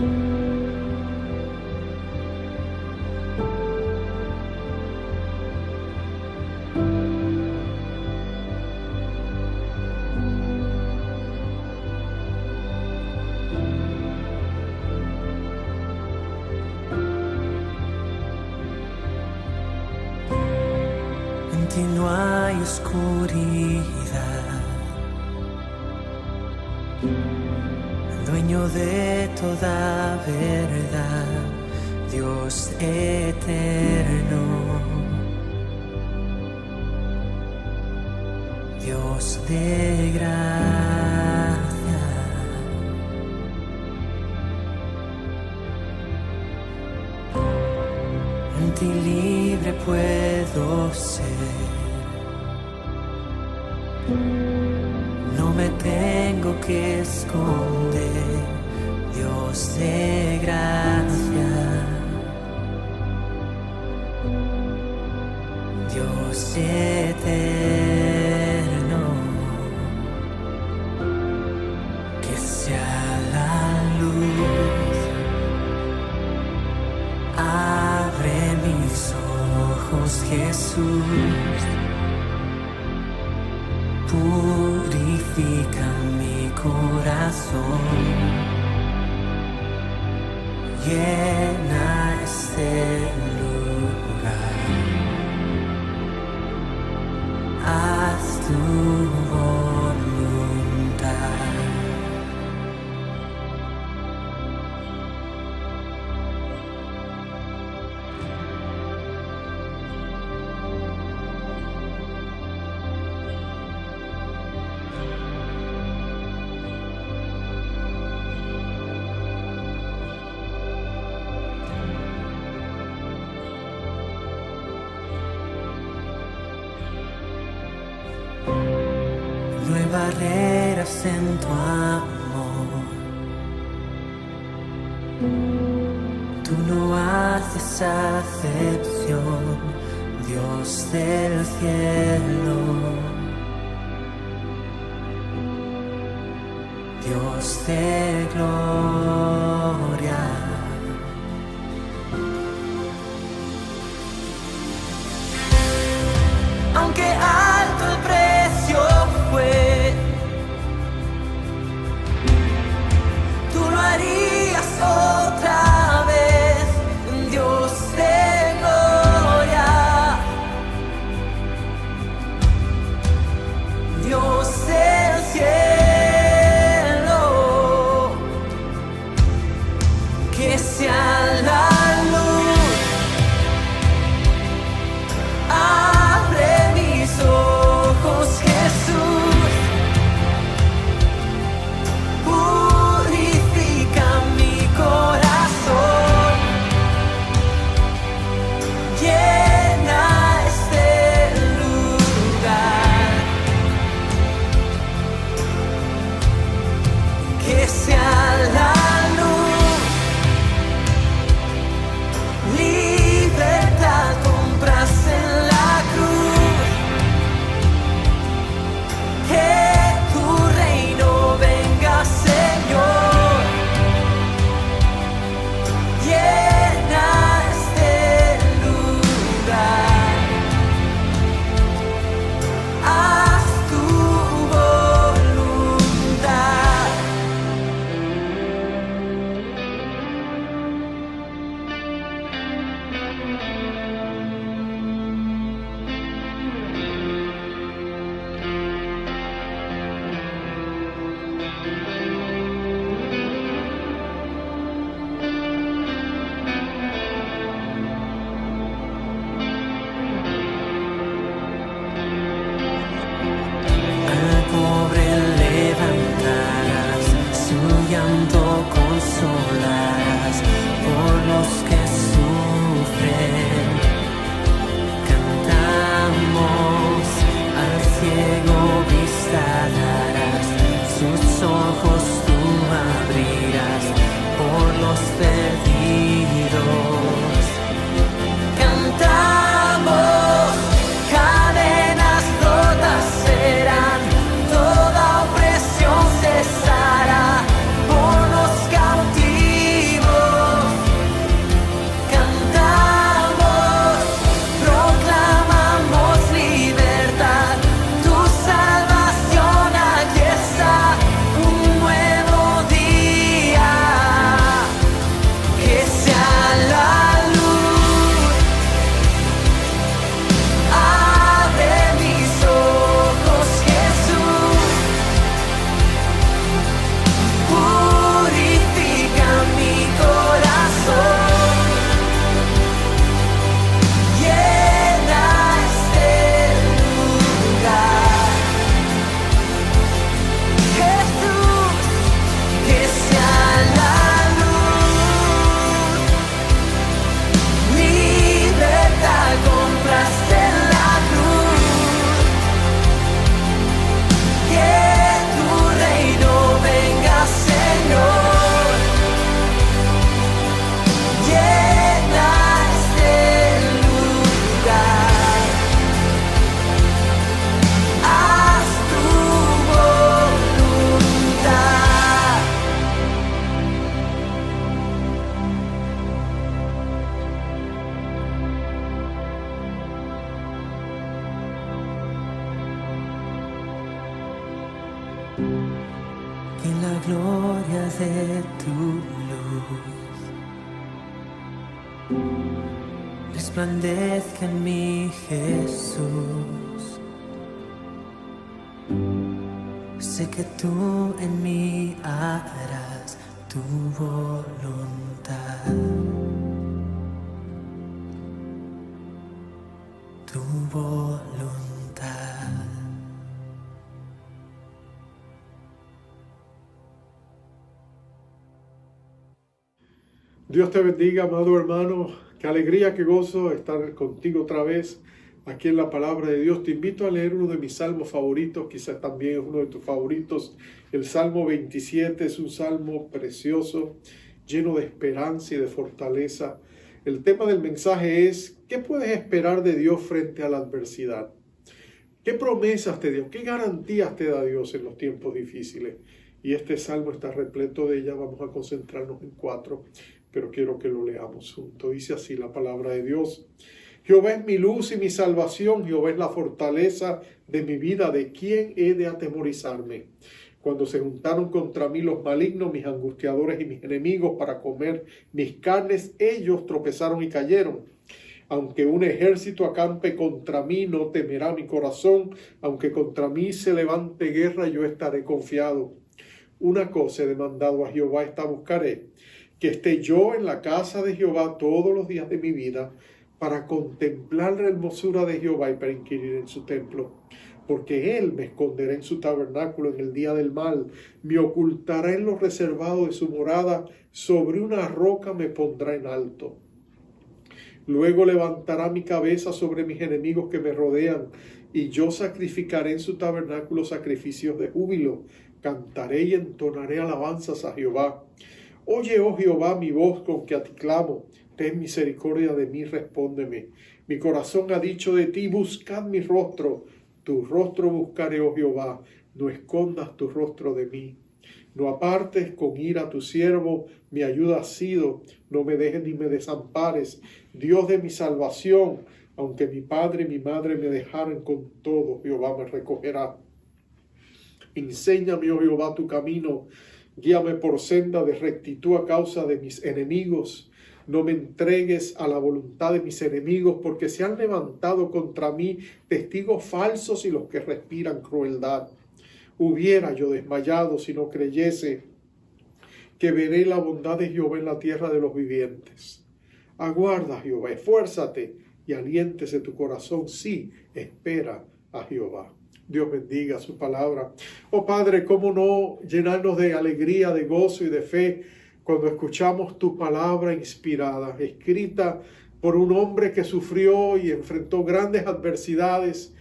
En ti no hay oscuridad, dueño de toda verdad, Dios eterno, Dios de gracia. En ti libre puedo ser, no me tengo que esconder, Dios de gracia, Dios eterno, que sea la luz. Abre mis ojos, Jesús, purifica mi corazón, llena este lugar, haz tu voluntad. No hay barreras en tu amor, tú no haces acepción, Dios del cielo, Dios de gloria. Aunque alto el precio fue, tú lo harías otra vez, Dios de gloria, Dios del cielo, que en la gloria de tu luz. Resplandezca en mí, Jesús. Sé que tú en mí harás tu voluntad. Tu voluntad. Dios te bendiga, amado hermano. Qué alegría, qué gozo estar contigo otra vez aquí en la palabra de Dios. Te invito a leer uno de mis salmos favoritos, quizás también es uno de tus favoritos. El Salmo 27 es un salmo precioso, lleno de esperanza y de fortaleza. El tema del mensaje es: ¿qué puedes esperar de Dios frente a la adversidad? ¿Qué promesas te dio? ¿Qué garantías te da Dios en los tiempos difíciles? Y este salmo está repleto de ellas. Vamos a concentrarnos en 4, pero quiero que lo leamos juntos. Dice así la palabra de Dios: Jehová es mi luz y mi salvación, Jehová es la fortaleza de mi vida, ¿de quién he de atemorizarme? Cuando se juntaron contra mí los malignos, mis angustiadores y mis enemigos para comer mis carnes, ellos tropezaron y cayeron. Aunque un ejército acampe contra mí, no temerá mi corazón. Aunque contra mí se levante guerra, yo estaré confiado. Una cosa he demandado a Jehová, esta buscaré: que esté yo en la casa de Jehová todos los días de mi vida, para contemplar la hermosura de Jehová y para inquirir en su templo. Porque Él me esconderá en su tabernáculo en el día del mal, me ocultará en lo reservado de su morada, sobre una roca me pondrá en alto. Luego levantará mi cabeza sobre mis enemigos que me rodean, y yo sacrificaré en su tabernáculo sacrificios de júbilo. Cantaré y entonaré alabanzas a Jehová. Oye, oh Jehová, mi voz con que a ti clamo. Ten misericordia de mí, respóndeme. Mi corazón ha dicho de ti: buscad mi rostro. Tu rostro buscaré, oh Jehová. No escondas tu rostro de mí. No apartes con ira a tu siervo, mi ayuda has sido. No me dejes ni me desampares, Dios de mi salvación. Aunque mi padre y mi madre me dejaran, con todo Jehová me recogerá. Enséñame, oh Jehová, tu camino. Guíame por senda de rectitud a causa de mis enemigos. No me entregues a la voluntad de mis enemigos, porque se han levantado contra mí testigos falsos y los que respiran crueldad. Hubiera yo desmayado si no creyese que veré la bondad de Jehová en la tierra de los vivientes. Aguarda, Jehová, esfuérzate y aliéntese tu corazón. Sí, espera a Jehová. Dios bendiga su palabra. Oh Padre, cómo no llenarnos de alegría, de gozo y de fe cuando escuchamos tu palabra inspirada, escrita por un hombre que sufrió y enfrentó grandes adversidades,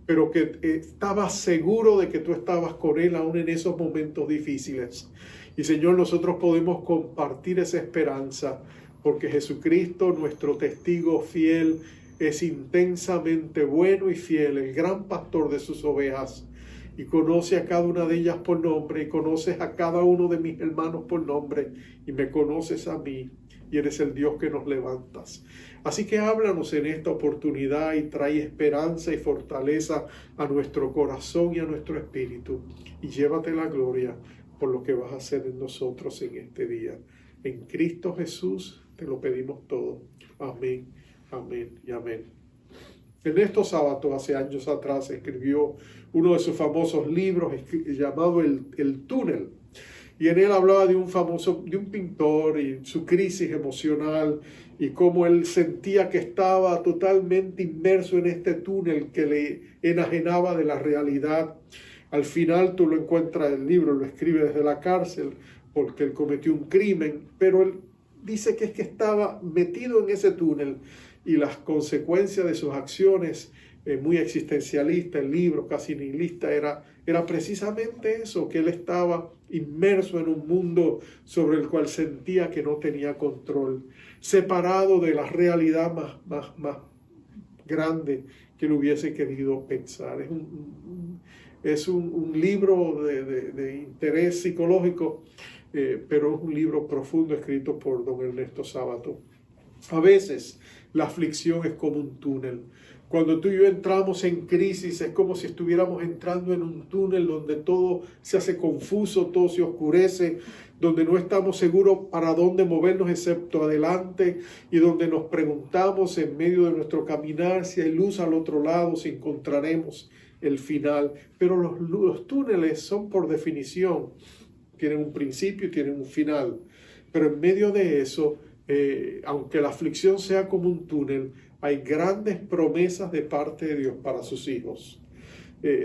pero que estaba seguro de que tú estabas con él aún en esos momentos difíciles. Y Señor, nosotros podemos compartir esa esperanza, porque Jesucristo, nuestro testigo fiel, es intensamente bueno y fiel, el gran pastor de sus ovejas, y conoce a cada una de ellas por nombre, y conoces a cada uno de mis hermanos por nombre, y me conoces a mí, y eres el Dios que nos levantas. Así que háblanos en esta oportunidad y trae esperanza y fortaleza a nuestro corazón y a nuestro espíritu, y llévate la gloria por lo que vas a hacer en nosotros en este día. En Cristo Jesús te lo pedimos todo. Amén, amén y amén. Ernesto Sábato, hace años atrás, escribió uno de sus famosos libros llamado El Túnel. Y en él hablaba de un pintor y su crisis emocional y cómo él sentía que estaba totalmente inmerso en este túnel que le enajenaba de la realidad. Al final tú lo encuentras, el libro lo escribe desde la cárcel porque él cometió un crimen, pero él dice que es que estaba metido en ese túnel y las consecuencias de sus acciones, muy existencialista, el libro casi nihilista, era precisamente eso, que él estaba inmerso en un mundo sobre el cual sentía que no tenía control, separado de la realidad más grande que él hubiese querido pensar. Es un libro de interés psicológico, pero es un libro profundo escrito por don Ernesto Sábato. A veces la aflicción es como un túnel. Cuando tú y yo entramos en crisis, es como si estuviéramos entrando en un túnel donde todo se hace confuso, todo se oscurece, donde no estamos seguros para dónde movernos excepto adelante, y donde nos preguntamos en medio de nuestro caminar si hay luz al otro lado, si encontraremos el final. Pero los túneles son, por definición, tienen un principio y tienen un final. Pero en medio de eso, aunque la aflicción sea como un túnel, hay grandes promesas de parte de Dios para sus hijos.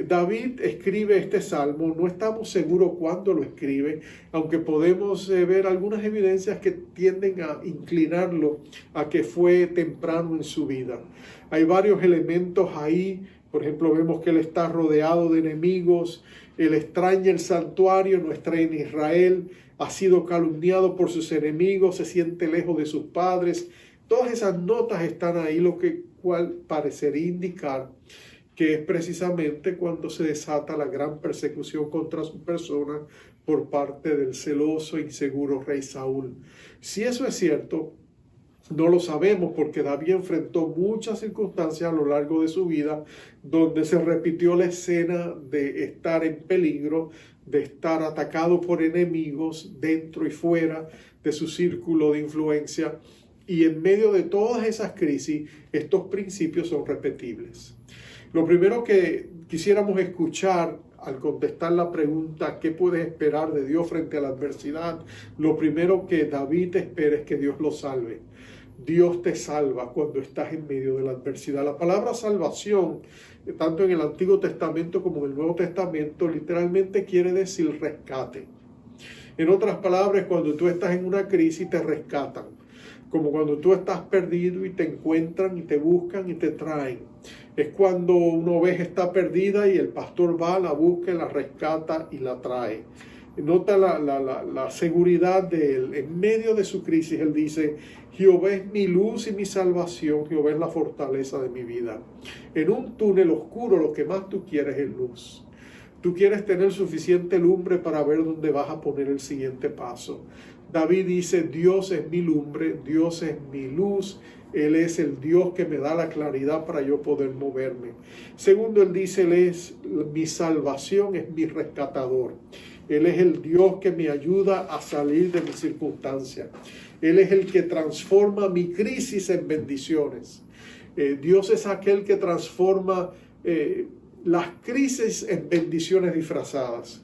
David escribe este salmo, no estamos seguros cuándo lo escribe, aunque podemos ver algunas evidencias que tienden a inclinarlo a que fue temprano en su vida. Hay varios elementos ahí. Por ejemplo, vemos que él está rodeado de enemigos, él extraña el santuario, no está en Israel, ha sido calumniado por sus enemigos, se siente lejos de sus padres. Todas esas notas están ahí, cual parecería indicar que es precisamente cuando se desata la gran persecución contra su persona por parte del celoso e inseguro rey Saúl. Si eso es cierto, no lo sabemos, porque David enfrentó muchas circunstancias a lo largo de su vida donde se repitió la escena de estar en peligro, de estar atacado por enemigos dentro y fuera de su círculo de influencia. Y en medio de todas esas crisis, estos principios son repetibles. Lo primero que quisiéramos escuchar al contestar la pregunta ¿qué puedes esperar de Dios frente a la adversidad? Lo primero que David espera es que Dios lo salve. Dios te salva cuando estás en medio de la adversidad. La palabra salvación, tanto en el Antiguo Testamento como en el Nuevo Testamento, literalmente quiere decir rescate. En otras palabras, cuando tú estás en una crisis, te rescatan. Como cuando tú estás perdido y te encuentran y te buscan y te traen. Es cuando una oveja está perdida y el pastor va, la busca, la rescata y la trae. Nota la seguridad de él. En medio de su crisis, él dice, Jehová es mi luz y mi salvación, Jehová es la fortaleza de mi vida. En un túnel oscuro, lo que más tú quieres es luz. Tú quieres tener suficiente lumbre para ver dónde vas a poner el siguiente paso. David dice, Dios es mi lumbre, Dios es mi luz, Él es el Dios que me da la claridad para yo poder moverme. Segundo, él dice, Él es mi salvación, es mi rescatador. Él es el Dios que me ayuda a salir de mis circunstancias. Él es el que transforma mi crisis en bendiciones. Dios es aquel que transforma las crisis en bendiciones disfrazadas.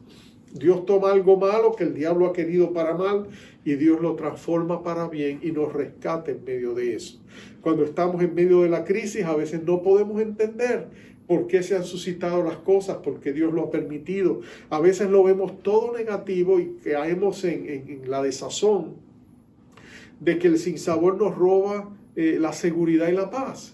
Dios toma algo malo que el diablo ha querido para mal y Dios lo transforma para bien y nos rescata en medio de eso. Cuando estamos en medio de la crisis, a veces no podemos entender por qué se han suscitado las cosas, porque Dios lo ha permitido. A veces lo vemos todo negativo y caemos en la desazón de que el sinsabor nos roba la seguridad y la paz.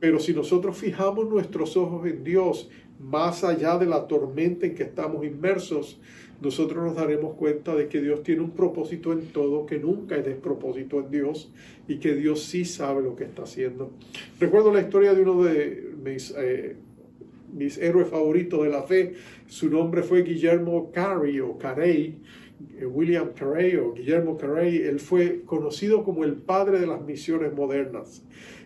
Pero si nosotros fijamos nuestros ojos en Dios, más allá de la tormenta en que estamos inmersos, nosotros nos daremos cuenta de que Dios tiene un propósito en todo, que nunca hay despropósito en Dios y que Dios sí sabe lo que está haciendo. Recuerdo la historia de uno de mis héroes favoritos de la fe. Su nombre fue Guillermo Carey, William Carey o Guillermo Carey. Él fue conocido como el padre de las misiones modernas.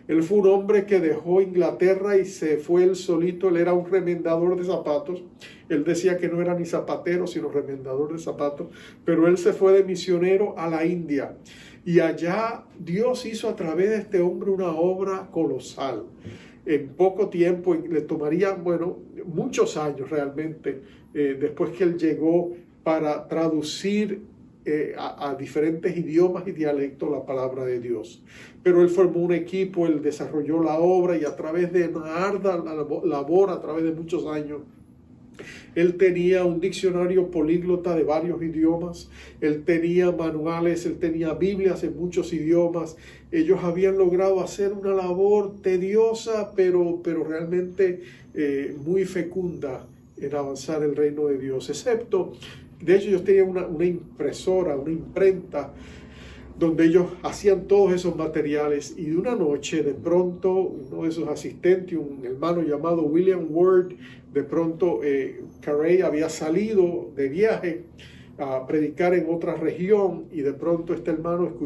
Él fue un hombre que dejó Inglaterra y se fue él solito. Él era un remendador de zapatos. Él decía que no era ni zapatero, sino remendador de zapatos. Pero él se fue de misionero a la India. Y allá Dios hizo a través de este hombre una obra colosal. En poco tiempo, le tomaría, muchos años realmente, después que él llegó para traducir a diferentes idiomas y dialectos la palabra de Dios. Pero él formó un equipo, él desarrolló la obra y a través de una ardua labor, a través de muchos años, él tenía un diccionario políglota de varios idiomas, él tenía manuales, él tenía Biblias en muchos idiomas. Ellos habían logrado hacer una labor tediosa, pero realmente muy fecunda en avanzar el reino de Dios. De hecho, ellos tenían una impresora, una imprenta, donde ellos hacían todos esos materiales, y de una noche de pronto uno de sus asistentes, un hermano llamado William Ward, de pronto Carey había salido de viaje a predicar en otra región y de pronto este hermano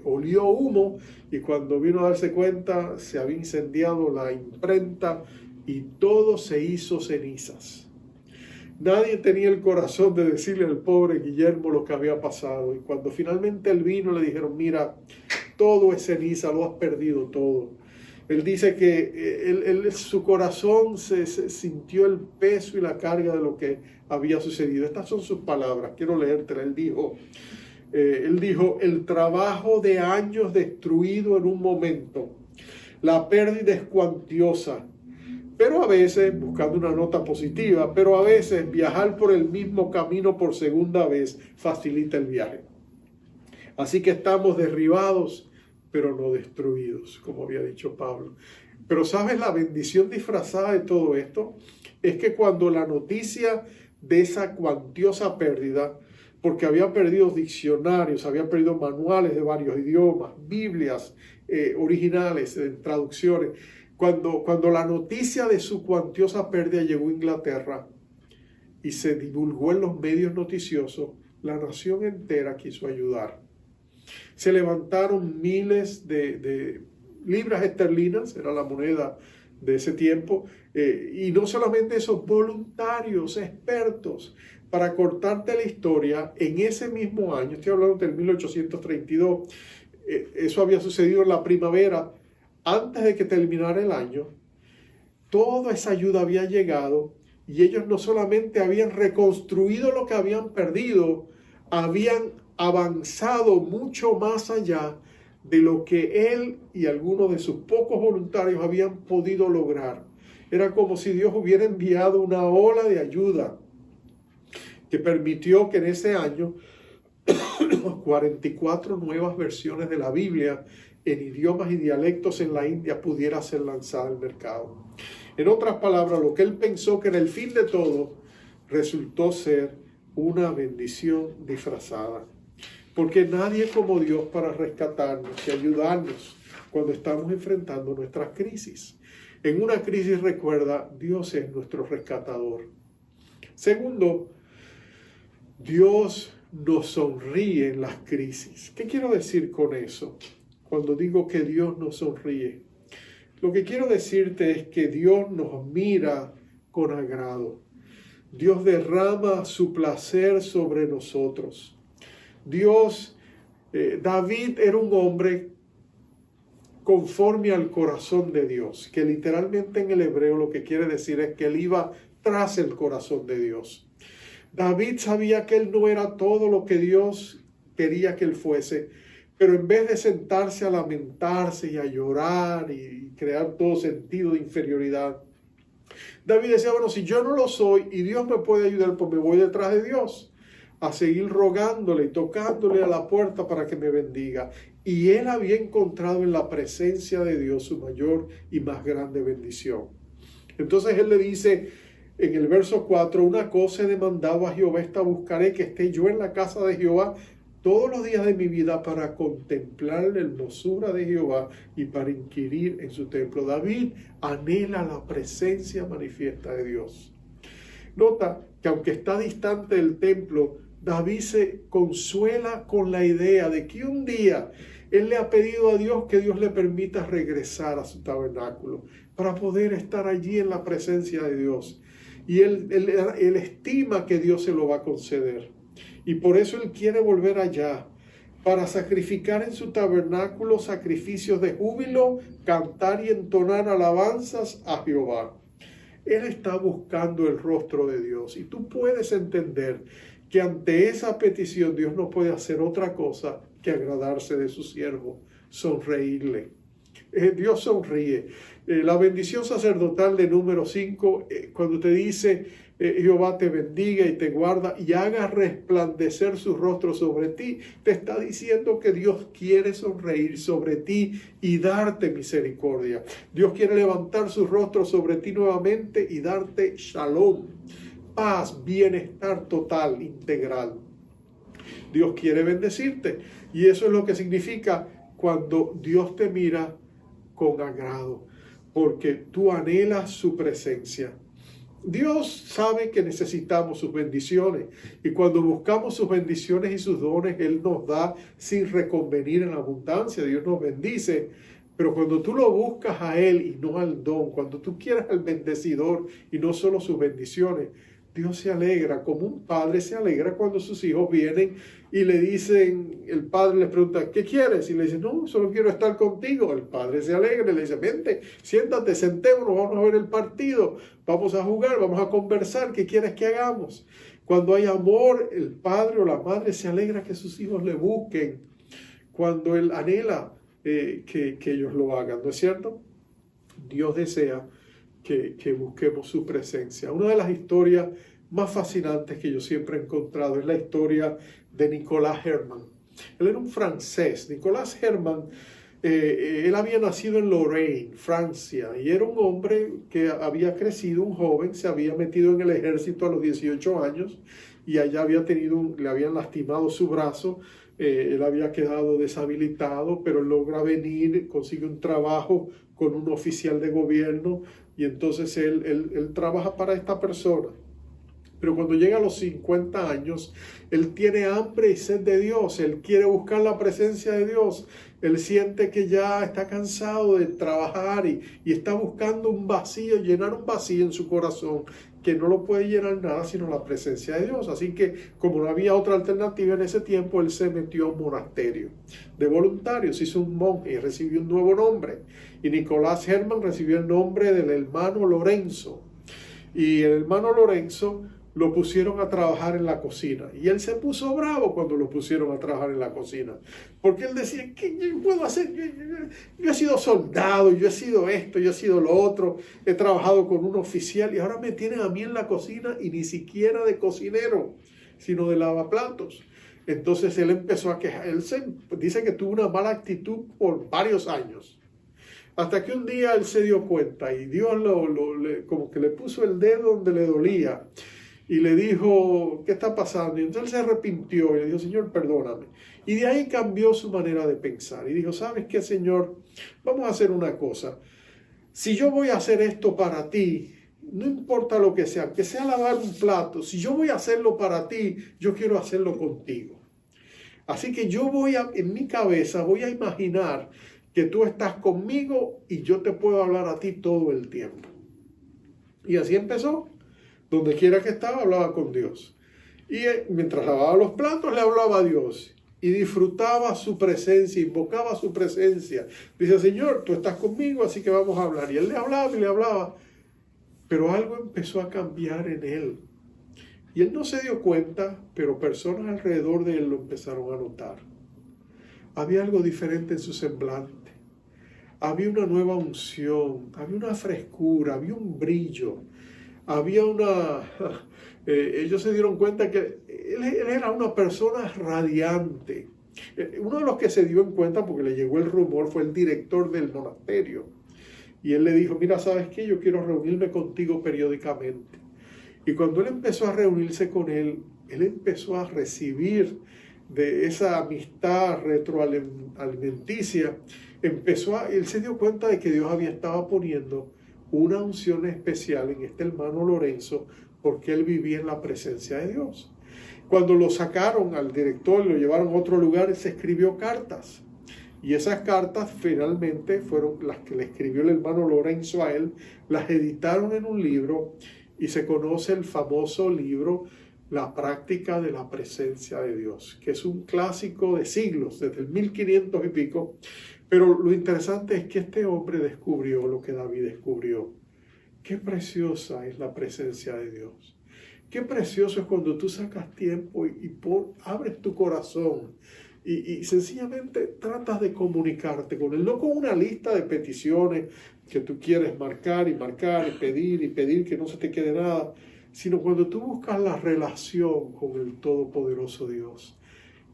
olió humo y cuando vino a darse cuenta se había incendiado la imprenta y todo se hizo cenizas. Nadie tenía el corazón de decirle al pobre Guillermo lo que había pasado y cuando finalmente él vino le dijeron, mira, todo es ceniza, lo has perdido todo. Él dice que su corazón se sintió el peso y la carga de lo que había sucedido. Estas son sus palabras, quiero leértela. Él dijo, el trabajo de años destruido en un momento, la pérdida es cuantiosa, pero a veces, buscando una nota positiva, pero a veces viajar por el mismo camino por segunda vez facilita el viaje. Así que estamos derribados, pero no destruidos, como había dicho Pablo. Pero ¿sabes la bendición disfrazada de todo esto? Es que cuando la noticia de esa cuantiosa pérdida, porque había perdido diccionarios, había perdido manuales de varios idiomas, Biblias originales, traducciones, cuando la noticia de su cuantiosa pérdida llegó a Inglaterra y se divulgó en los medios noticiosos, la nación entera quiso ayudar. Se levantaron miles de libras esterlinas, era la moneda de ese tiempo, y no solamente esos voluntarios, expertos, para cortarte la historia, en ese mismo año, estoy hablando del 1832, eso había sucedido en la primavera, antes de que terminara el año, toda esa ayuda había llegado y ellos no solamente habían reconstruido lo que habían perdido, habían avanzado mucho más allá de lo que él y algunos de sus pocos voluntarios habían podido lograr. Era como si Dios hubiera enviado una ola de ayuda que permitió que en ese año 44 nuevas versiones de la Biblia en idiomas y dialectos en la India pudiera ser lanzada al mercado. En otras palabras, lo que él pensó que era el fin de todo resultó ser una bendición disfrazada. Porque nadie como Dios para rescatarnos y ayudarnos cuando estamos enfrentando nuestras crisis. En una crisis, recuerda, Dios es nuestro rescatador. Segundo, Dios nos sonríe en las crisis. ¿Qué quiero decir con eso? Cuando digo que Dios nos sonríe, lo que quiero decirte es que Dios nos mira con agrado. Dios derrama su placer sobre nosotros. David era un hombre conforme al corazón de Dios, que literalmente en el hebreo lo que quiere decir es que él iba tras el corazón de Dios. David sabía que él no era todo lo que Dios quería que él fuese, pero en vez de sentarse a lamentarse y a llorar y crear todo sentido de inferioridad, David decía, bueno, si yo no lo soy y Dios me puede ayudar, pues me voy detrás de Dios a seguir rogándole y tocándole a la puerta para que me bendiga. Y él había encontrado en la presencia de Dios su mayor y más grande bendición. Entonces él le dice en el verso 4, una cosa he demandado a Jehová, esta buscaré, que esté yo en la casa de Jehová todos los días de mi vida para contemplar la hermosura de Jehová y para inquirir en su templo. David anhela la presencia manifiesta de Dios. Nota que aunque está distante del templo, David se consuela con la idea de que un día él le ha pedido a Dios que Dios le permita regresar a su tabernáculo para poder estar allí en la presencia de Dios. Y él estima que Dios se lo va a conceder. Y por eso él quiere volver allá para sacrificar en su tabernáculo sacrificios de júbilo, cantar y entonar alabanzas a Jehová. Él está buscando el rostro de Dios. Y tú puedes entender que ante esa petición Dios no puede hacer otra cosa que agradarse de su siervo, sonreírle. Dios sonríe. La bendición sacerdotal de número 5, cuando te dice Jehová te bendiga y te guarda y haga resplandecer su rostro sobre ti, te está diciendo que Dios quiere sonreír sobre ti y darte misericordia. Dios quiere levantar su rostro sobre ti nuevamente y darte shalom, paz, bienestar total, integral. Dios quiere bendecirte y eso es lo que significa cuando Dios te mira con agrado, porque tú anhelas su presencia. Dios sabe que necesitamos sus bendiciones y cuando buscamos sus bendiciones y sus dones, Él nos da sin reconvenir en abundancia. Dios nos bendice, pero cuando tú lo buscas a Él y no al don, cuando tú quieres al bendecidor y no solo sus bendiciones, Dios se alegra, como un padre se alegra cuando sus hijos vienen y le dicen, el padre les pregunta, ¿qué quieres? Y le dice, no, solo quiero estar contigo. El padre se alegra y le dice, vente, siéntate, sentémonos, vamos a ver el partido, vamos a jugar, vamos a conversar, ¿qué quieres que hagamos? Cuando hay amor, el padre o la madre se alegra que sus hijos le busquen, cuando él anhela que ellos lo hagan, ¿no es cierto? Dios desea que busquemos su presencia. Una de las historias más fascinantes que yo siempre he encontrado es la historia de Nicolas Herman. Él era un francés. Nicolas Herman, él había nacido en Lorraine, Francia, y era un hombre que había crecido, un joven, se había metido en el ejército a los 18 años y allá le habían lastimado su brazo. Él había quedado deshabilitado, pero logra venir, consigue un trabajo con un oficial de gobierno y entonces él trabaja para esta persona. Pero cuando llega a los 50 años, él tiene hambre y sed de Dios, él quiere buscar la presencia de Dios, él siente que ya está cansado de trabajar y está buscando un vacío, llenar un vacío en su corazón, que no lo puede llenar nada sino la presencia de Dios. Así que como no había otra alternativa en ese tiempo, él se metió a un monasterio de voluntarios, hizo un monje y recibió un nuevo nombre. Y Nicolas Herman recibió el nombre del hermano Lorenzo. Y el hermano Lorenzo lo pusieron a trabajar en la cocina. Y él se puso bravo cuando lo pusieron a trabajar en la cocina. Porque él decía, ¿qué yo puedo hacer? Yo he sido soldado, yo he sido esto, yo he sido lo otro. He trabajado con un oficial y ahora me tienen a mí en la cocina y ni siquiera de cocinero, sino de lavaplatos. Entonces él empezó a quejar. Él dice que tuvo una mala actitud por varios años. Hasta que un día él se dio cuenta y Dios como que le puso el dedo donde le dolía. Y le dijo, ¿qué está pasando? Y entonces él se arrepintió y le dijo, Señor, perdóname. Y de ahí cambió su manera de pensar. Y dijo, ¿sabes qué, Señor? Vamos a hacer una cosa. Si yo voy a hacer esto para ti, no importa lo que sea lavar un plato. Si yo voy a hacerlo para ti, yo quiero hacerlo contigo. Así que yo en mi cabeza voy a imaginar que tú estás conmigo y yo te puedo hablar a ti todo el tiempo. Y así empezó. Donde quiera que estaba, hablaba con Dios. Y mientras lavaba los platos, le hablaba a Dios. Y disfrutaba su presencia, invocaba su presencia. Dice, Señor, tú estás conmigo, así que vamos a hablar. Y él le hablaba y le hablaba. Pero algo empezó a cambiar en él. Y él no se dio cuenta, pero personas alrededor de él lo empezaron a notar. Había algo diferente en su semblante. Había una nueva unción, había una frescura, había un brillo. Había ellos se dieron cuenta que él era una persona radiante. Uno de los que se dio en cuenta, porque le llegó el rumor, fue el director del monasterio. Y él le dijo, mira, ¿sabes qué? Yo quiero reunirme contigo periódicamente. Y cuando él empezó a reunirse con él empezó a recibir de esa amistad retroalimenticia. Él se dio cuenta de que Dios estaba poniendo una unción especial en este hermano Lorenzo porque él vivía en la presencia de Dios. Cuando lo sacaron al director y lo llevaron a otro lugar, él se escribió cartas. Y esas cartas finalmente fueron las que le escribió el hermano Lorenzo a él, las editaron en un libro y se conoce el famoso libro La práctica de la presencia de Dios, que es un clásico de siglos, desde el 1500 y pico. Pero lo interesante es que este hombre descubrió lo que David descubrió. Qué preciosa es la presencia de Dios. Qué precioso es cuando tú sacas tiempo y abres tu corazón y sencillamente tratas de comunicarte con Él. No con una lista de peticiones que tú quieres marcar y pedir que no se te quede nada, sino cuando tú buscas la relación con el Todopoderoso Dios.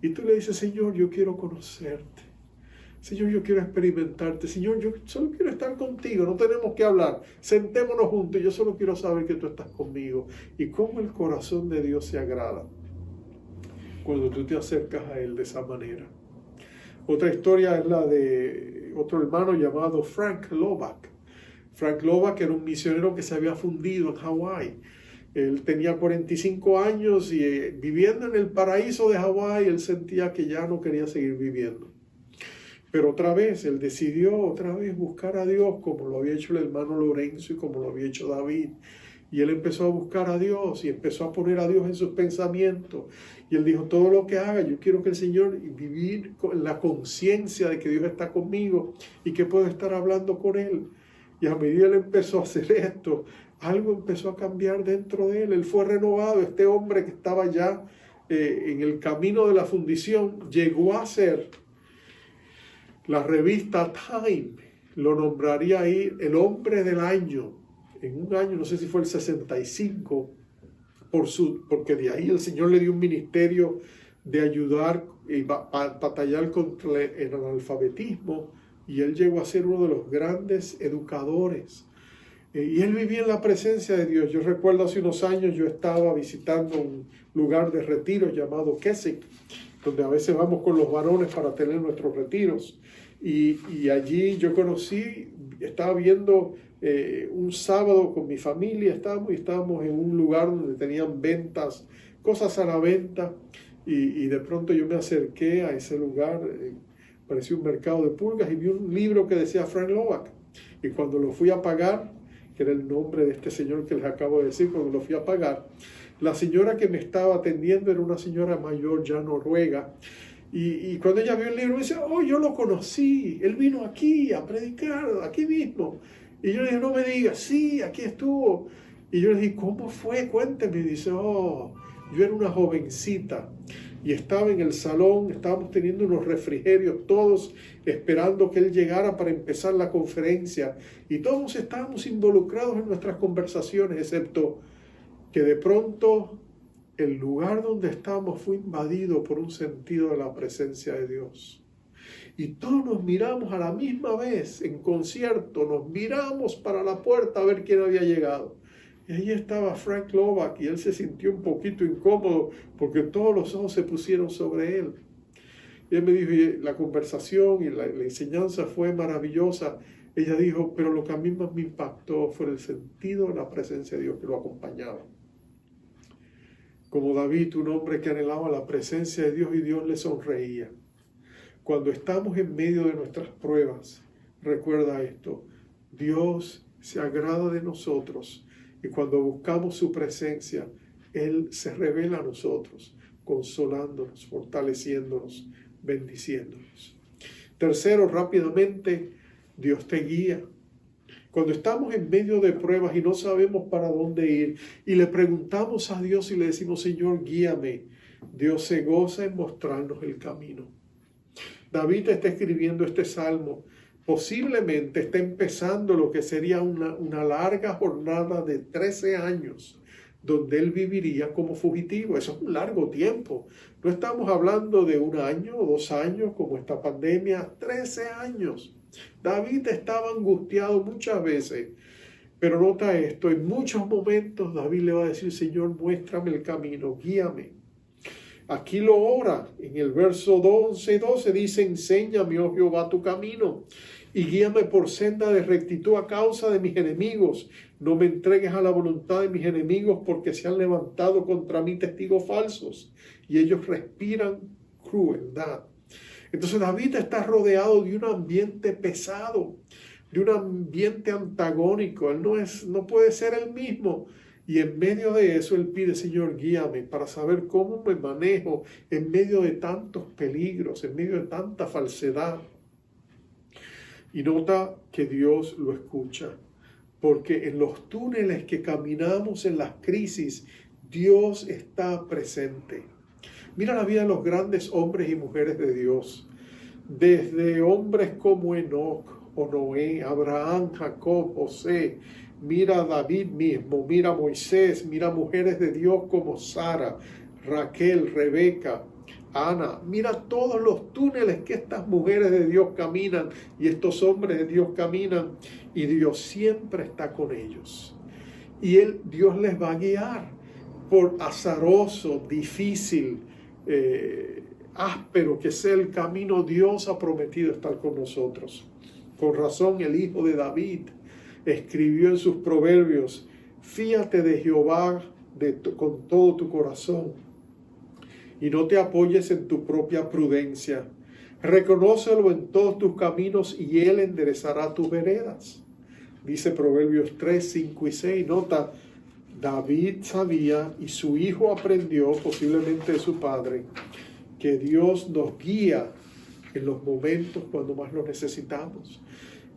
Y tú le dices, Señor, yo quiero conocerte. Señor, yo quiero experimentarte. Señor, yo solo quiero estar contigo. No tenemos que hablar. Sentémonos juntos. Yo solo quiero saber que tú estás conmigo. Y cómo el corazón de Dios se agrada cuando tú te acercas a Él de esa manera. Otra historia es la de otro hermano llamado Frank Lovac. Frank Lovak era un misionero que se había fundido en Hawái. Él tenía 45 años y viviendo en el paraíso de Hawái, él sentía que ya no quería seguir viviendo. Pero otra vez, él decidió otra vez buscar a Dios como lo había hecho el hermano Lorenzo y como lo había hecho David. Y él empezó a buscar a Dios y empezó a poner a Dios en sus pensamientos. Y él dijo, todo lo que haga, yo quiero que el Señor, y vivir con la conciencia de que Dios está conmigo y que puedo estar hablando con Él. Y a medida que él empezó a hacer esto, algo empezó a cambiar dentro de él. Él fue renovado. Este hombre que estaba ya en el camino de la fundición, llegó a ser, la revista Time lo nombraría ahí el hombre del año. En un año, no sé si fue el 65, porque de ahí el Señor le dio un ministerio de ayudar y batallar contra el analfabetismo, y él llegó a ser uno de los grandes educadores. Y él vivía en la presencia de Dios. Yo recuerdo hace unos años yo estaba visitando un lugar de retiro llamado Keswick, donde a veces vamos con los varones para tener nuestros retiros. Y allí yo estaba viendo un sábado con mi familia, estábamos en un lugar donde tenían ventas, cosas a la venta, y de pronto yo me acerqué a ese lugar, parecía un mercado de pulgas, y vi un libro que decía Frank Lovak. Y cuando lo fui a pagar, que era el nombre de este señor que les acabo de decir, cuando lo fui a pagar, la señora que me estaba atendiendo era una señora mayor ya noruega, y cuando ella vio el libro me dice, oh, yo lo conocí, él vino aquí a predicar, aquí mismo. Y yo le dije, no me digas, sí, aquí estuvo. Y yo le dije, ¿cómo fue? Cuénteme. Y dice, oh, yo era una jovencita y estaba en el salón, estábamos teniendo unos refrigerios todos, esperando que él llegara para empezar la conferencia. Y todos estábamos involucrados en nuestras conversaciones, excepto que de pronto el lugar donde estábamos fue invadido por un sentido de la presencia de Dios. Y todos nos miramos a la misma vez, en concierto, nos miramos para la puerta a ver quién había llegado. Y ahí estaba Frank Lovak y él se sintió un poquito incómodo porque todos los ojos se pusieron sobre él. Y él me dijo, y la conversación y la enseñanza fue maravillosa. Ella dijo, pero lo que a mí más me impactó fue el sentido de la presencia de Dios que lo acompañaba. Como David, un hombre que anhelaba la presencia de Dios y Dios le sonreía. Cuando estamos en medio de nuestras pruebas, recuerda esto, Dios se agrada de nosotros y cuando buscamos su presencia, Él se revela a nosotros, consolándonos, fortaleciéndonos, bendiciéndonos. Tercero, rápidamente, Dios te guía. Cuando estamos en medio de pruebas y no sabemos para dónde ir y le preguntamos a Dios y le decimos, Señor, guíame, Dios se goza en mostrarnos el camino. David está escribiendo este salmo. Posiblemente está empezando lo que sería una larga jornada de 13 años donde él viviría como fugitivo. Eso es un largo tiempo. No estamos hablando de 1 año o 2 años como esta pandemia, 13 años. David estaba angustiado muchas veces, pero nota esto, en muchos momentos David le va a decir, Señor, muéstrame el camino, guíame. Aquí lo ora, en el verso 11 y 12 dice, enséñame, oh Jehová, tu camino, y guíame por senda de rectitud a causa de mis enemigos. No me entregues a la voluntad de mis enemigos, porque se han levantado contra mí testigos falsos, y ellos respiran crueldad. Entonces David está rodeado de un ambiente pesado, de un ambiente antagónico. Él no puede ser el mismo. Y en medio de eso él pide, Señor, guíame para saber cómo me manejo en medio de tantos peligros, en medio de tanta falsedad. Y nota que Dios lo escucha, porque en los túneles que caminamos, en las crisis, Dios está presente. Mira la vida de los grandes hombres y mujeres de Dios, desde hombres como Enoc o Noé, Abraham, Jacob, José. Mira a David mismo, mira a Moisés, mira a mujeres de Dios como Sara, Raquel, Rebeca, Ana. Mira todos los túneles que estas mujeres de Dios caminan y estos hombres de Dios caminan, y Dios siempre está con ellos. Y Dios les va a guiar por azaroso, difícil, áspero que sea el camino. Dios ha prometido estar con nosotros. Con razón el hijo de David escribió en sus proverbios: fíate de Jehová con todo tu corazón y no te apoyes en tu propia prudencia. Reconócelo en todos tus caminos y Él enderezará tus veredas. Dice Proverbios 3, 5 y 6. Nota, David sabía y su hijo aprendió, posiblemente de su padre, que Dios nos guía en los momentos cuando más lo necesitamos.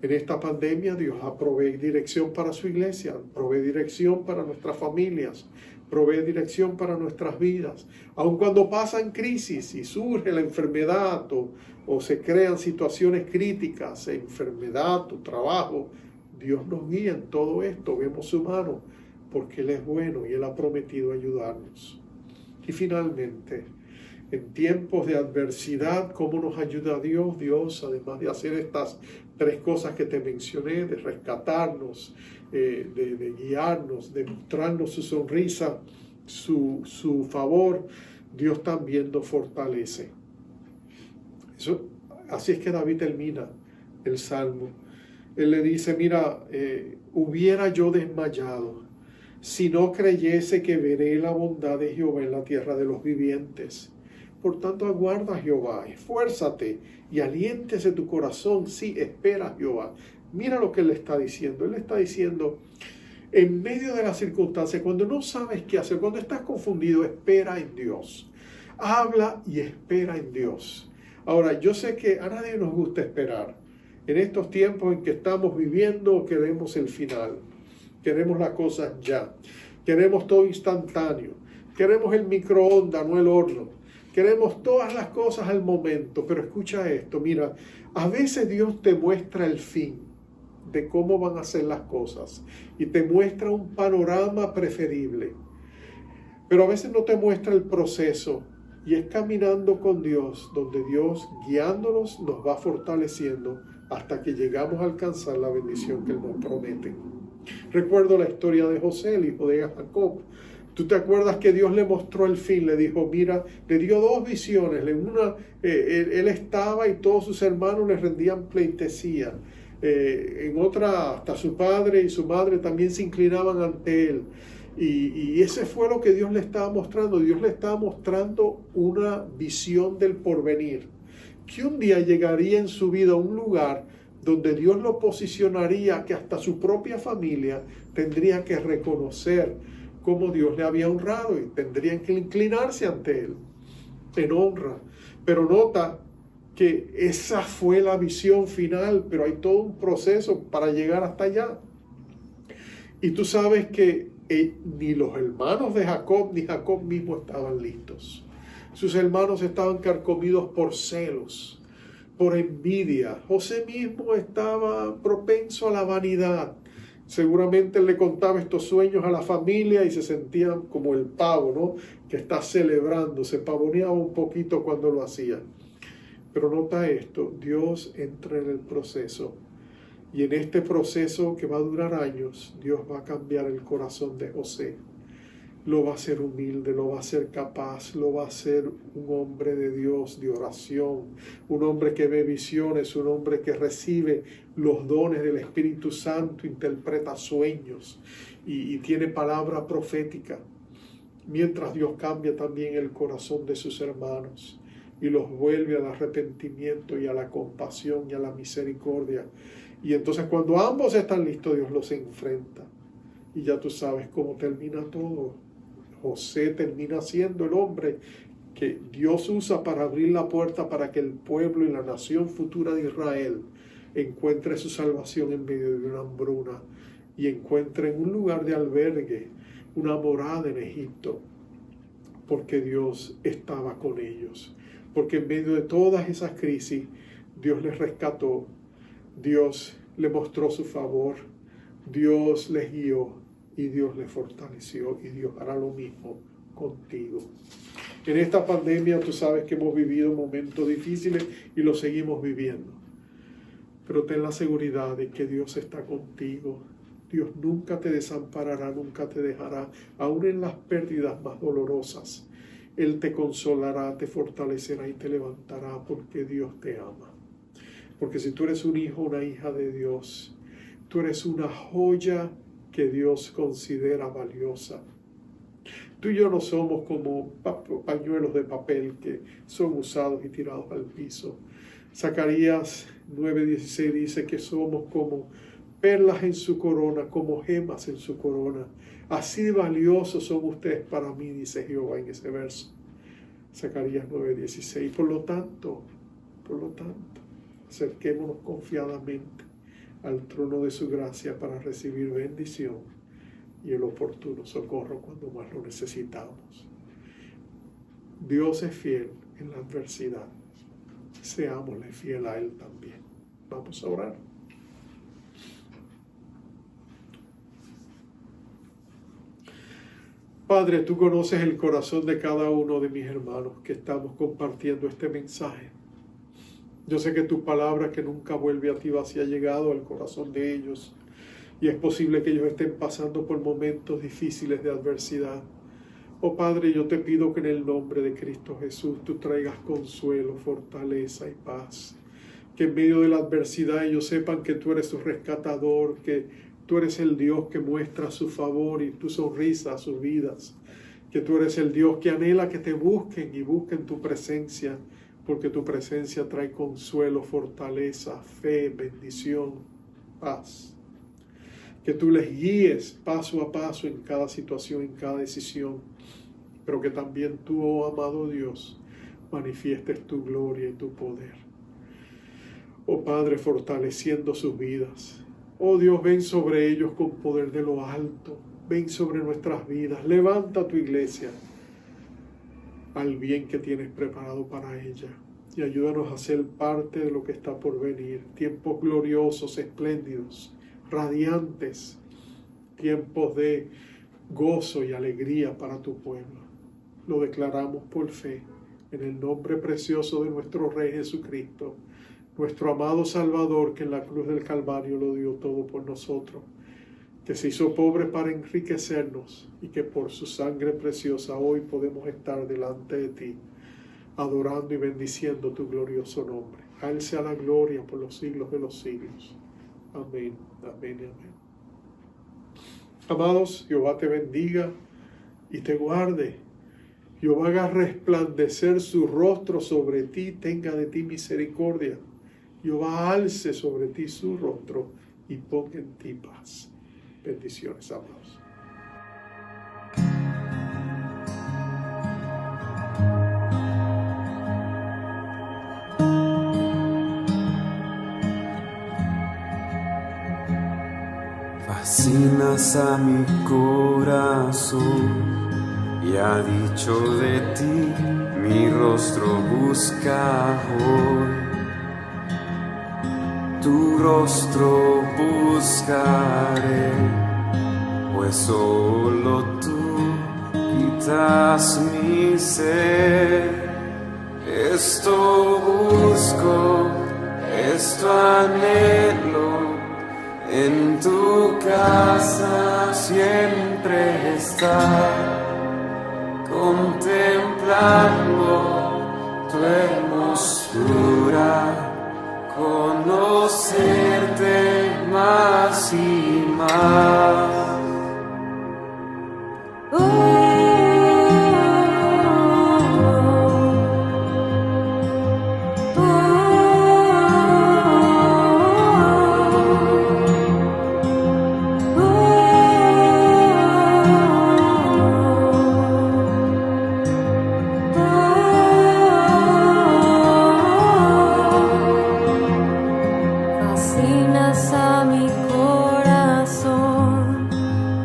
En esta pandemia Dios provee dirección para su iglesia, provee dirección para nuestras familias, provee dirección para nuestras vidas. Aun cuando pasan crisis y surge la enfermedad o se crean situaciones críticas, enfermedad o trabajo, Dios nos guía en todo esto, vemos su mano, porque Él es bueno y Él ha prometido ayudarnos. Y finalmente, en tiempos de adversidad, ¿cómo nos ayuda Dios? Dios, además de hacer estas tres cosas que te mencioné, de rescatarnos, de guiarnos, de mostrarnos su sonrisa, su favor, Dios también nos fortalece. Así es que David termina el Salmo. Él le dice: mira, hubiera yo desmayado si no creyese que veré la bondad de Jehová en la tierra de los vivientes. Por tanto, aguarda a Jehová, esfuérzate y aliéntese tu corazón. Sí, espera a Jehová. Mira lo que él está diciendo. Él está diciendo, en medio de las circunstancias, cuando no sabes qué hacer, cuando estás confundido, espera en Dios. Habla y espera en Dios. Ahora, yo sé que a nadie nos gusta esperar. En estos tiempos en que estamos viviendo, queremos el final. Queremos las cosas ya. Queremos todo instantáneo. Queremos el microondas, no el horno. Queremos todas las cosas al momento. Pero escucha esto, mira, a veces Dios te muestra el fin de cómo van a ser las cosas y te muestra un panorama preferible. Pero a veces no te muestra el proceso, y es caminando con Dios donde Dios, guiándonos, nos va fortaleciendo hasta que llegamos a alcanzar la bendición que Él nos promete. Recuerdo la historia de José, el hijo de Jacob. ¿Tú te acuerdas que Dios le mostró el fin? Le dijo, mira, le dio dos visiones. Una, él estaba y todos sus hermanos le rendían pleitesía. En otra, hasta su padre y su madre también se inclinaban ante él. Y ese fue lo que Dios le estaba mostrando. Dios le estaba mostrando una visión del porvenir, que un día llegaría en su vida a un lugar donde Dios lo posicionaría, que hasta su propia familia tendría que reconocer cómo Dios le había honrado y tendrían que inclinarse ante Él en honra. Pero nota que esa fue la visión final, pero hay todo un proceso para llegar hasta allá. Y tú sabes que ni los hermanos de Jacob ni Jacob mismo estaban listos. Sus hermanos estaban carcomidos por celos, por envidia. José mismo estaba propenso a la vanidad. Seguramente él le contaba estos sueños a la familia y se sentían como el pavo, ¿no? Que está celebrando, se pavoneaba un poquito cuando lo hacía. Pero nota esto, Dios entra en el proceso. Y en este proceso que va a durar años, Dios va a cambiar el corazón de José. Lo va a hacer humilde, lo va a hacer capaz, lo va a hacer un hombre de Dios, de oración, un hombre que ve visiones, un hombre que recibe los dones del Espíritu Santo, interpreta sueños y tiene palabra profética. Mientras Dios cambia también el corazón de sus hermanos y los vuelve al arrepentimiento y a la compasión y a la misericordia. Y entonces cuando ambos están listos, Dios los enfrenta. Y ya tú sabes cómo termina todo. José termina siendo el hombre que Dios usa para abrir la puerta para que el pueblo y la nación futura de Israel encuentre su salvación en medio de una hambruna y encuentre un lugar de albergue, una morada en Egipto, porque Dios estaba con ellos. Porque en medio de todas esas crisis, Dios les rescató, Dios les mostró su favor, Dios les guió y Dios les fortaleció, y Dios hará lo mismo contigo. En esta pandemia tú sabes que hemos vivido momentos difíciles y los seguimos viviendo. Pero ten la seguridad de que Dios está contigo. Dios nunca te desamparará, nunca te dejará, aun en las pérdidas más dolorosas. Él te consolará, te fortalecerá y te levantará porque Dios te ama. Porque si tú eres un hijo, una hija de Dios, Tú eres una joya que Dios considera valiosa. Tú y yo no somos como pañuelos de papel que son usados y tirados al piso. Zacarías 9:16 dice que somos como perlas en su corona, como gemas en su corona. Así de valiosos son ustedes para mí, dice Jehová en ese verso. Zacarías 9:16. Por lo tanto, acerquémonos confiadamente al trono de su gracia para recibir bendición y el oportuno socorro cuando más lo necesitamos. Dios es fiel en la adversidad. Seámosle fiel a Él también. Vamos a orar. Padre, tú conoces el corazón de cada uno de mis hermanos que estamos compartiendo este mensaje. Yo sé que tu palabra que nunca vuelve a ti vacía ha llegado al corazón de ellos y es posible que ellos estén pasando por momentos difíciles de adversidad. Oh Padre, yo te pido que en el nombre de Cristo Jesús tú traigas consuelo, fortaleza y paz. Que en medio de la adversidad ellos sepan que tú eres su rescatador, que tú eres el Dios que muestra su favor y tu sonrisa a sus vidas. Que tú eres el Dios que anhela que te busquen y busquen tu presencia, porque tu presencia trae consuelo, fortaleza, fe, bendición, paz. Que tú les guíes paso a paso en cada situación, en cada decisión, pero que también tú, oh amado Dios, manifiestes tu gloria y tu poder. Oh Padre, fortaleciendo sus vidas. Oh Dios, ven sobre ellos con poder de lo alto. Ven sobre nuestras vidas. Levanta tu iglesia al bien que tienes preparado para ella. Y ayúdanos a ser parte de lo que está por venir. Tiempos gloriosos, espléndidos, radiantes. Tiempos de gozo y alegría para tu pueblo. Lo declaramos por fe. En el nombre precioso de nuestro Rey Jesucristo. Nuestro amado Salvador, que en la cruz del Calvario lo dio todo por nosotros, que se hizo pobre para enriquecernos y que por su sangre preciosa hoy podemos estar delante de ti, adorando y bendiciendo tu glorioso nombre. A Él sea la gloria por los siglos de los siglos. Amén, amén y amén. Amados, Jehová te bendiga y te guarde. Jehová haga resplandecer su rostro sobre ti, tenga de ti misericordia. Jehová alce sobre ti su rostro y ponga en ti paz. Bendiciones, amados. Fascinas a mi corazón y ha dicho de ti, mi rostro busca hoy. Tu rostro buscaré, pues solo tú quitas mi sed. Esto busco, esto anhelo, en tu casa siempre estar, contemplando tu hermosura. Conocerte más y más. Fascinas a mi corazón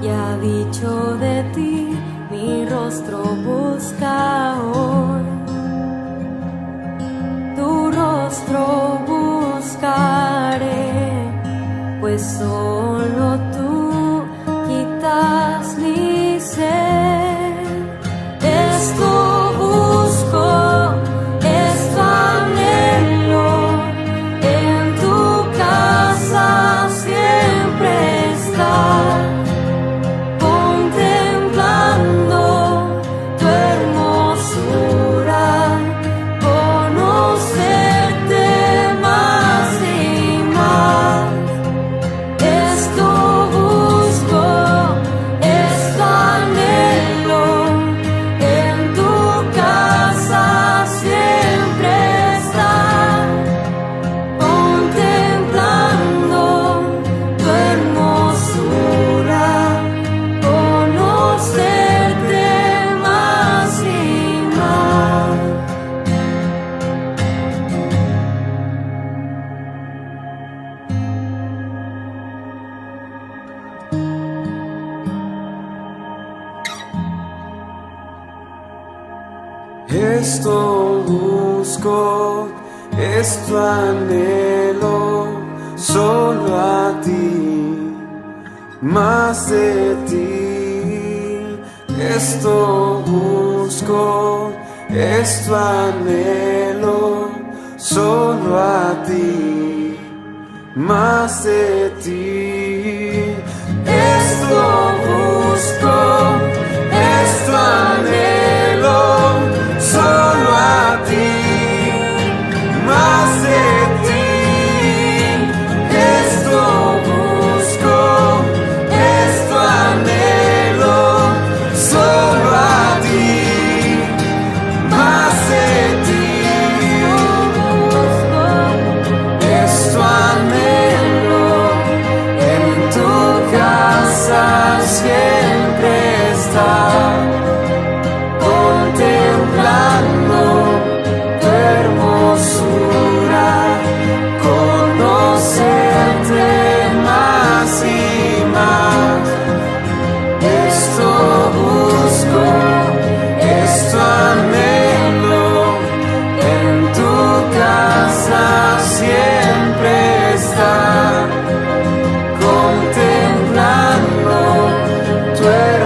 y ha dicho de ti, mi rostro busca hoy. Tu rostro buscaré, pues solo tú quitas mi sed. Esto busco, esto anhelo, en tu casa siempre estar, contemplando tu hermosura, conocerte más y más. esto busco, esto anhelo, solo a ti, más de ti. Esto busco, esto anhelo, solo a ti, más de ti. Esto busco, esto anhelo, solo a ti, más de ti. Esto busco, esto anhelo, solo a ti, más de ti. Esto anhelo, en tu casa siempre estar, contemplando tu hermosura, conocerte más y más. Esto busco, esto anhelo, en tu casa siempre estar, contemplando tu hermosura.